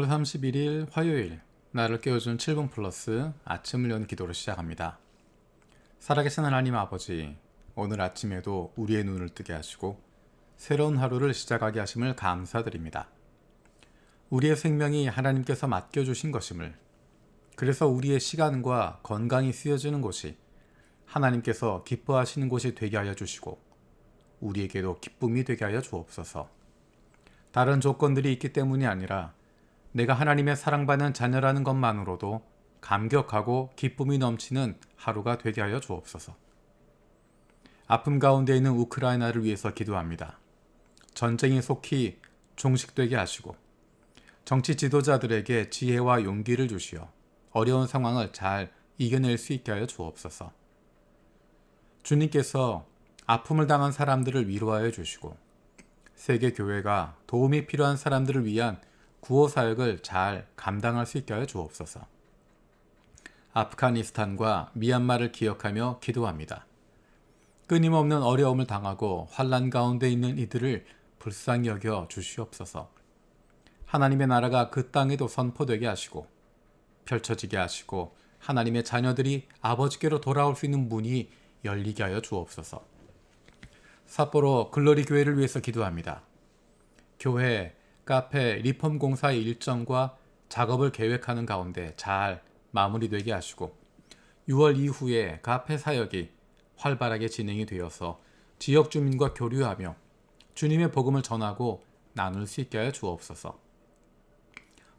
4월 31일 화요일, 나를 깨워준 7분 플러스 아침을 연 기도로 시작합니다. 살아계신 하나님 아버지, 오늘 아침에도 우리의 눈을 뜨게 하시고 새로운 하루를 시작하게 하심을 감사드립니다. 우리의 생명이 하나님께서 맡겨주신 것임을, 그래서 우리의 시간과 건강이 쓰여지는 곳이 하나님께서 기뻐하시는 곳이 되게 하여 주시고 우리에게도 기쁨이 되게 하여 주옵소서. 다른 조건들이 있기 때문이 아니라 내가 하나님의 사랑받는 자녀라는 것만으로도 감격하고 기쁨이 넘치는 하루가 되게 하여 주옵소서. 아픔 가운데 있는 우크라이나를 위해서 기도합니다. 전쟁이 속히 종식되게 하시고 정치 지도자들에게 지혜와 용기를 주시어 어려운 상황을 잘 이겨낼 수 있게 하여 주옵소서. 주님께서 아픔을 당한 사람들을 위로하여 주시고 세계 교회가 도움이 필요한 사람들을 위한 구호 사역을 잘 감당할 수 있게 하여 주옵소서. 아프가니스탄과 미얀마를 기억하며 기도합니다. 끊임없는 어려움을 당하고 환난 가운데 있는 이들을 불쌍히 여겨 주시옵소서. 하나님의 나라가 그 땅에도 선포되게 하시고 펼쳐지게 하시고 하나님의 자녀들이 아버지께로 돌아올 수 있는 문이 열리게 하여 주옵소서. 삿포로 글로리 교회를 위해서 기도합니다. 교회, 카페, 리폼 공사의 일정과 작업을 계획하는 가운데 잘 마무리되게 하시고 6월 이후에 카페 사역이 활발하게 진행이 되어서 지역 주민과 교류하며 주님의 복음을 전하고 나눌 수 있게 하여 주옵소서.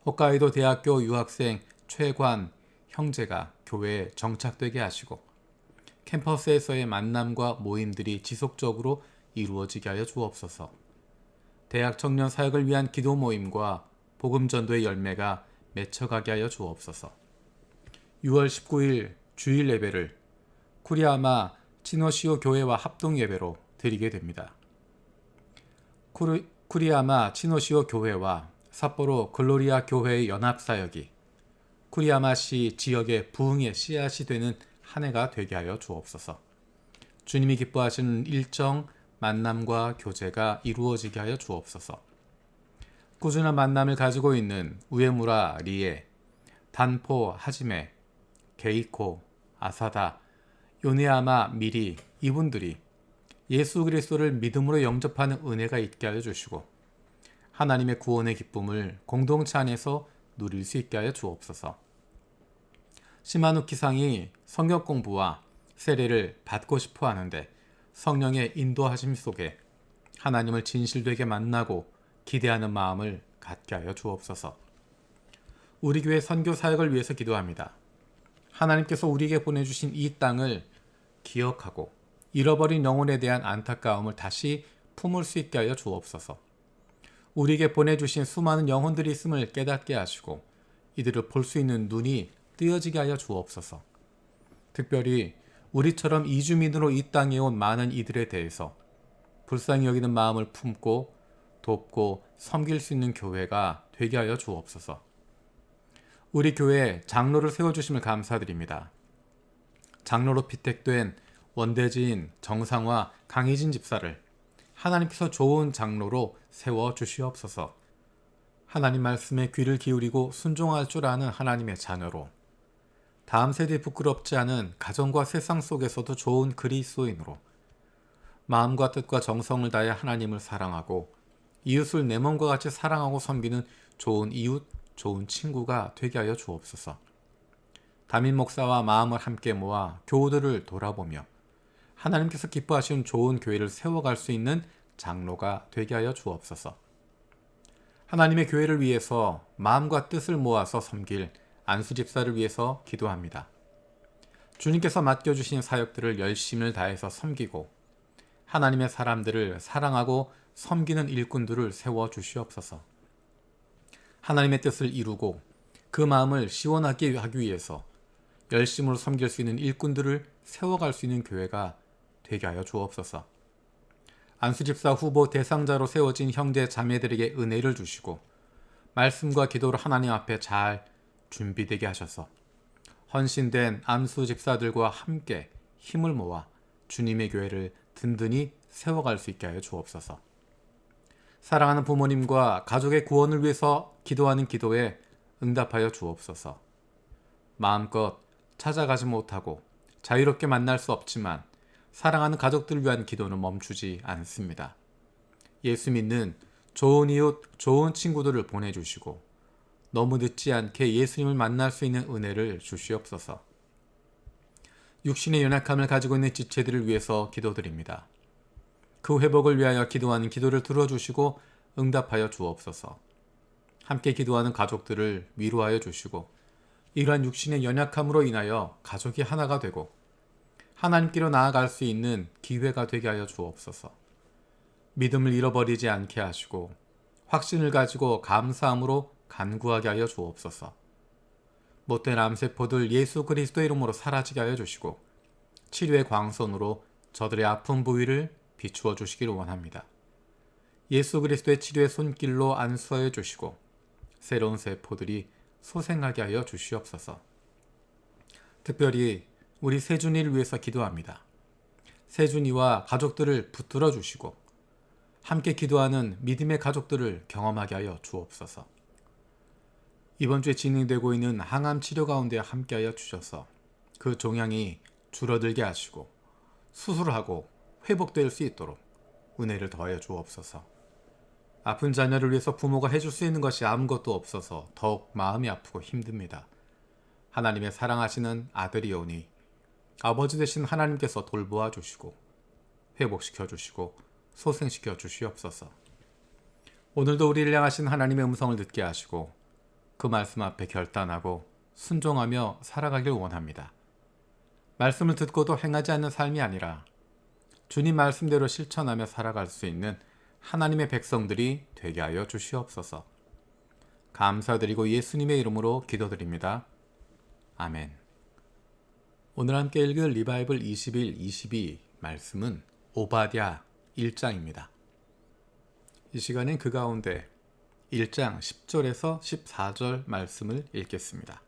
홋카이도 대학교 유학생 최관 형제가 교회에 정착되게 하시고 캠퍼스에서의 만남과 모임들이 지속적으로 이루어지게 하여 주옵소서. 대학 청년 사역을 위한 기도 모임과 복음 전도의 열매가 맺혀가게 하여 주옵소서. 6월 19일 주일 예배를 쿠리야마 치노시오 교회와 합동 예배로 드리게 됩니다. 쿠리야마 치노시오 교회와 삿포로 글로리아 교회의 연합 사역이 쿠리야마시 지역의 부흥의 씨앗이 되는 한 해가 되게 하여 주옵소서. 주님이 기뻐하시는 일정, 만남과 교제가 이루어지게 하여 주옵소서. 꾸준한 만남을 가지고 있는 우에무라 리에, 단포 하지메, 게이코, 아사다, 요네야마 미리 이분들이 예수 그리스도를 믿음으로 영접하는 은혜가 있게 하여 주시고 하나님의 구원의 기쁨을 공동체 안에서 누릴 수 있게 하여 주옵소서. 시마누키상이 성경 공부와 세례를 받고 싶어 하는데 성령의 인도하심 속에 하나님을 진실되게 만나고 기대하는 마음을 갖게 하여 주옵소서. 우리 교회 선교 사역을 위해서 기도합니다. 하나님께서 우리에게 보내주신 이 땅을 기억하고 잃어버린 영혼에 대한 안타까움을 다시 품을 수 있게 하여 주옵소서. 우리에게 보내주신 수많은 영혼들이 있음을 깨닫게 하시고 이들을 볼 수 있는 눈이 뜨여지게 하여 주옵소서. 특별히 우리처럼 이주민으로 이 땅에 온 많은 이들에 대해서 불쌍히 여기는 마음을 품고 돕고 섬길 수 있는 교회가 되게 하여 주옵소서. 우리 교회에 장로를 세워주심을 감사드립니다. 장로로 피택된 원대지인 정상화 강희진 집사를 하나님께서 좋은 장로로 세워주시옵소서. 하나님 말씀에 귀를 기울이고 순종할 줄 아는 하나님의 자녀로 다음 세대에 부끄럽지 않은 가정과 세상 속에서도 좋은 그리스도인으로 마음과 뜻과 정성을 다해 하나님을 사랑하고 이웃을 내 몸과 같이 사랑하고 섬기는 좋은 이웃, 좋은 친구가 되게 하여 주옵소서. 담임 목사와 마음을 함께 모아 교우들을 돌아보며 하나님께서 기뻐하시는 좋은 교회를 세워갈 수 있는 장로가 되게 하여 주옵소서. 하나님의 교회를 위해서 마음과 뜻을 모아서 섬길 안수 집사를 위해서 기도합니다. 주님께서 맡겨주신 사역들을 열심을 다해서 섬기고 하나님의 사람들을 사랑하고 섬기는 일꾼들을 세워 주시옵소서. 하나님의 뜻을 이루고 그 마음을 시원하게 하기 위해서 열심으로 섬길 수 있는 일꾼들을 세워갈 수 있는 교회가 되게 하여 주옵소서. 안수집사 후보 대상자로 세워진 형제 자매들에게 은혜를 주시고 말씀과 기도로 하나님 앞에 잘 준비되게 하셔서 헌신된 안수집사들과 함께 힘을 모아 주님의 교회를 든든히 세워갈 수 있게 하여 주옵소서. 사랑하는 부모님과 가족의 구원을 위해서 기도하는 기도에 응답하여 주옵소서. 마음껏 찾아가지 못하고 자유롭게 만날 수 없지만 사랑하는 가족들을 위한 기도는 멈추지 않습니다. 예수 믿는 좋은 이웃, 좋은 친구들을 보내주시고 너무 늦지 않게 예수님을 만날 수 있는 은혜를 주시옵소서. 육신의 연약함을 가지고 있는 지체들을 위해서 기도드립니다. 그 회복을 위하여 기도하는 기도를 들어주시고 응답하여 주옵소서. 함께 기도하는 가족들을 위로하여 주시고 이러한 육신의 연약함으로 인하여 가족이 하나가 되고 하나님께로 나아갈 수 있는 기회가 되게 하여 주옵소서. 믿음을 잃어버리지 않게 하시고 확신을 가지고 감사함으로 간구하게 하여 주옵소서. 못된 암세포들 예수 그리스도의 이름으로 사라지게 하여 주시고 치료의 광선으로 저들의 아픈 부위를 비추어 주시기를 원합니다. 예수 그리스도의 치료의 손길로 안수하여 주시고 새로운 세포들이 소생하게 하여 주시옵소서. 특별히 우리 세준이를 위해서 기도합니다. 세준이와 가족들을 붙들어 주시고 함께 기도하는 믿음의 가족들을 경험하게 하여 주옵소서. 이번 주에 진행되고 있는 항암 치료 가운데 함께하여 주셔서 그 종양이 줄어들게 하시고 수술하고 회복될 수 있도록 은혜를 더하여 주옵소서. 아픈 자녀를 위해서 부모가 해줄 수 있는 것이 아무것도 없어서 더욱 마음이 아프고 힘듭니다. 하나님의 사랑하시는 아들이오니 아버지 되신 하나님께서 돌보아 주시고 회복시켜 주시고 소생시켜 주시옵소서. 오늘도 우리를 향하신 하나님의 음성을 듣게 하시고 그 말씀 앞에 결단하고 순종하며 살아가길 원합니다. 말씀을 듣고도 행하지 않는 삶이 아니라 주님 말씀대로 실천하며 살아갈 수 있는 하나님의 백성들이 되게 하여 주시옵소서. 감사드리고 예수님의 이름으로 기도드립니다. 아멘. 오늘 함께 읽을 리바이블 21-22 말씀은 오바댜 1장입니다. 이 시간엔 그 가운데 1장 10절에서 14절 말씀을 읽겠습니다.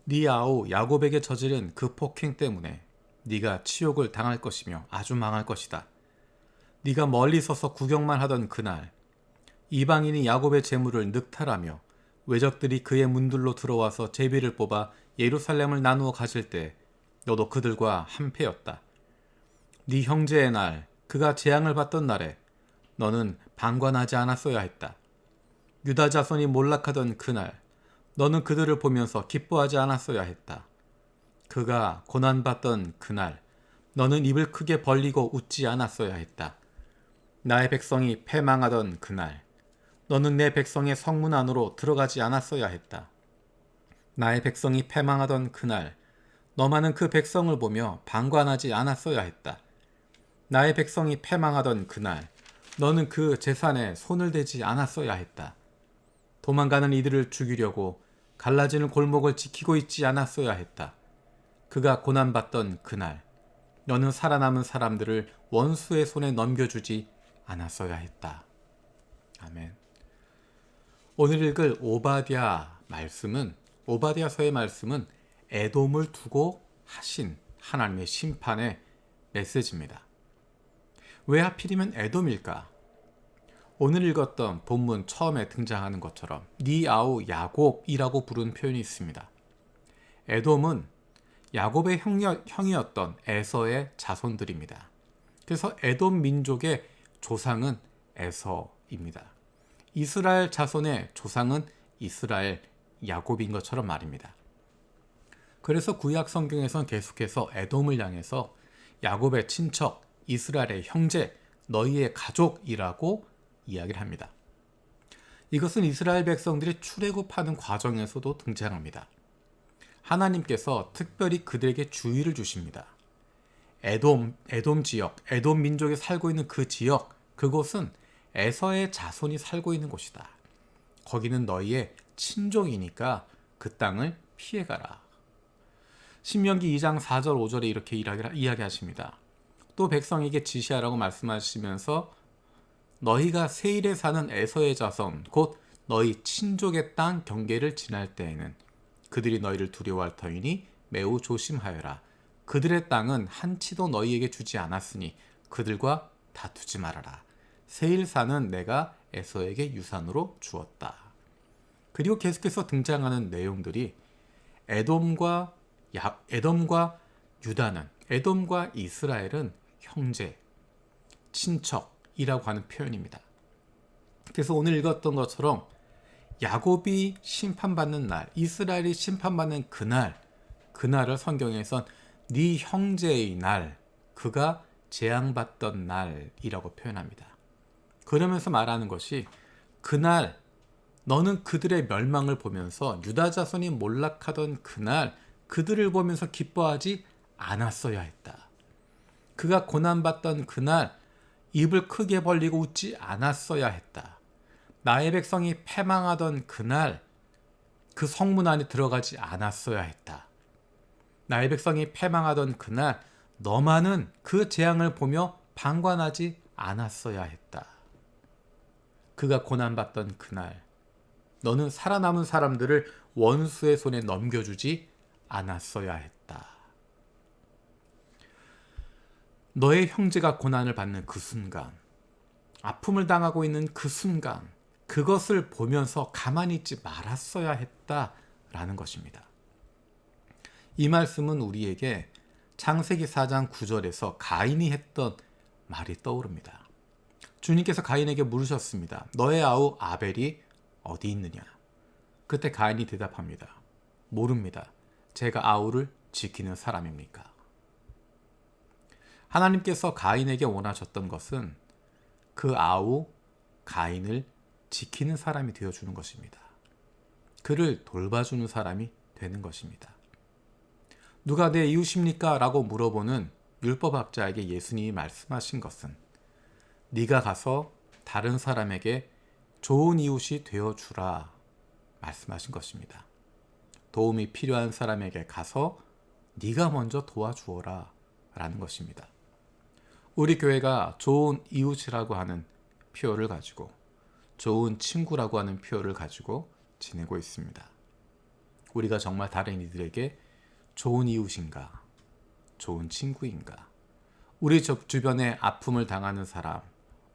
네 아우 야곱에게 저지른 그 폭행 때문에 네가 치욕을 당할 것이며 아주 망할 것이다. 네가 멀리 서서 구경만 하던 그날 이방인이 야곱의 재물을 늑탈하며 외적들이 그의 문들로 들어와서 제비를 뽑아 예루살렘을 나누어 가질 때 너도 그들과 한패였다. 네 형제의 날 그가 재앙을 받던 날에 너는 방관하지 않았어야 했다. 유다 자손이 몰락하던 그날 너는 그들을 보면서 기뻐하지 않았어야 했다. 그가 고난받던 그날 너는 입을 크게 벌리고 웃지 않았어야 했다. 나의 백성이 패망하던 그날 너는 내 백성의 성문 안으로 들어가지 않았어야 했다. 나의 백성이 패망하던 그날 너만은 그 백성을 보며 방관하지 않았어야 했다. 나의 백성이 패망하던 그날 너는 그 재산에 손을 대지 않았어야 했다. 도망가는 이들을 죽이려고 갈라지는 골목을 지키고 있지 않았어야 했다. 그가 고난받던 그날 너는 살아남은 사람들을 원수의 손에 넘겨주지 않았어야 했다. 아멘. 오늘 읽을 오바댜서의 말씀은 에돔을 두고 하신 하나님의 심판의 메시지입니다. 왜 하필이면 에돔일까? 오늘 읽었던 본문 처음에 등장하는 것처럼 네 아우 야곱이라고 부른 표현이 있습니다. 에돔은 야곱의 형이었던 에서의 자손들입니다. 그래서 에돔 민족의 조상은 에서입니다. 이스라엘 자손의 조상은 이스라엘 야곱인 것처럼 말입니다. 그래서 구약 성경에서는 계속해서 에돔을 향해서 야곱의 친척, 이스라엘의 형제, 너희의 가족이라고 이야기를 합니다. 이것은 이스라엘 백성들이 출애굽하는 과정에서도 등장합니다. 하나님께서 특별히 그들에게 주의를 주십니다. 에돔 지역, 에돔 민족이 살고 있는 그 지역, 그곳은 에서의 자손이 살고 있는 곳이다. 거기는 너희의 친족이니까 그 땅을 피해가라. 신명기 2장 4절 5절에 이렇게 이야기하십니다. 또 백성에게 지시하라고 말씀하시면서 너희가 세일에 사는 에서의 자손 곧 너희 친족의 땅 경계를 지날 때에는 그들이 너희를 두려워할 터이니 매우 조심하여라. 그들의 땅은 한치도 너희에게 주지 않았으니 그들과 다투지 말아라. 세일산은 내가 에서에게 유산으로 주었다. 그리고 계속해서 등장하는 내용들이 에돔과 유다는, 에돔과 이스라엘은 형제, 친척이라고 하는 표현입니다. 그래서 오늘 읽었던 것처럼 야곱이 심판받는 날, 이스라엘이 심판받는 그날을 성경에선 네 형제의 날, 그가 재앙받던 날이라고 표현합니다. 그러면서 말하는 것이 그날 너는 그들의 멸망을 보면서 유다 자손이 몰락하던 그날 그들을 보면서 기뻐하지 않았어야 했다. 그가 고난받던 그날 입을 크게 벌리고 웃지 않았어야 했다. 나의 백성이 패망하던 그날 그 성문 안에 들어가지 않았어야 했다. 나의 백성이 패망하던 그날 너만은 그 재앙을 보며 방관하지 않았어야 했다. 그가 고난받던 그날 너는 살아남은 사람들을 원수의 손에 넘겨주지 않았어야 했다. 너의 형제가 고난을 받는 그 순간, 아픔을 당하고 있는 그 순간, 그것을 보면서 가만히 있지 말았어야 했다라는 것입니다. 이 말씀은 우리에게 창세기 4장 9절에서 가인이 했던 말이 떠오릅니다. 주님께서 가인에게 물으셨습니다. 너의 아우 아벨이 어디 있느냐? 그때 가인이 대답합니다. 모릅니다. 제가 아우를 지키는 사람입니까? 하나님께서 가인에게 원하셨던 것은 그 아우 가인을 지키는 사람이 되어주는 것입니다. 그를 돌봐주는 사람이 되는 것입니다. 누가 내 이웃입니까? 라고 물어보는 율법학자에게 예수님이 말씀하신 것은 네가 가서 다른 사람에게 좋은 이웃이 되어주라 말씀하신 것입니다. 도움이 필요한 사람에게 가서 네가 먼저 도와주어라 라는 것입니다. 우리 교회가 좋은 이웃이라고 하는 표어를 가지고 좋은 친구라고 하는 표어를 가지고 지내고 있습니다. 우리가 정말 다른 이들에게 좋은 이웃인가? 좋은 친구인가? 우리 주변에 아픔을 당하는 사람,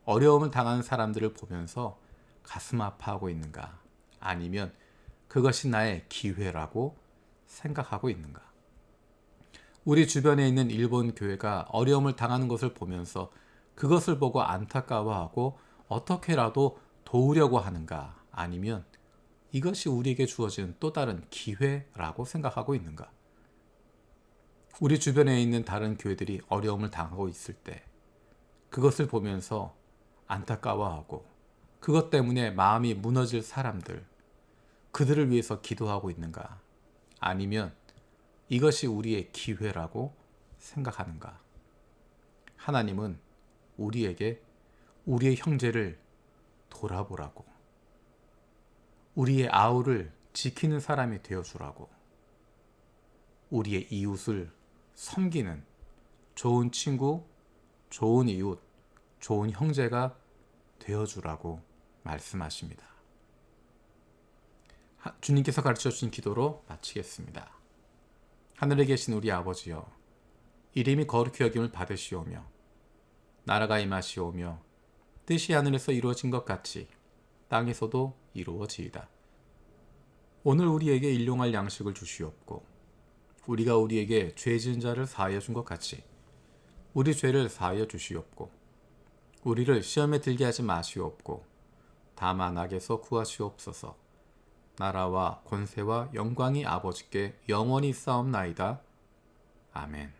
어려움을 당하는 사람들을 보면서 가슴 아파하고 있는가? 아니면 그것이 나의 기회라고 생각하고 있는가? 우리 주변에 있는 일본 교회가 어려움을 당하는 것을 보면서 그것을 보고 안타까워하고 어떻게라도 도우려고 하는가? 아니면 이것이 우리에게 주어진 또 다른 기회라고 생각하고 있는가? 우리 주변에 있는 다른 교회들이 어려움을 당하고 있을 때 그것을 보면서 안타까워하고 그것 때문에 마음이 무너질 사람들, 그들을 위해서 기도하고 있는가? 아니면 이것이 우리의 기회라고 생각하는가? 하나님은 우리에게 우리의 형제를 돌아보라고, 우리의 아우를 지키는 사람이 되어주라고, 우리의 이웃을 섬기는 좋은 친구, 좋은 이웃, 좋은 형제가 되어주라고 말씀하십니다. 주님께서 가르쳐주신 기도로 마치겠습니다. 하늘에 계신 우리 아버지여, 이름이 거룩히 여김을 받으시오며 나라가 임하시오며 뜻이 하늘에서 이루어진 것 같이 땅에서도 이루어지이다. 오늘 우리에게 일용할 양식을 주시옵고 우리가 우리에게 죄 지은 자를 사하여 준 것 같이 우리 죄를 사하여 주시옵고 우리를 시험에 들게 하지 마시옵고 다만 악에서 구하시옵소서. 나라와 권세와 영광이 아버지께 영원히 싸움나이다. 아멘.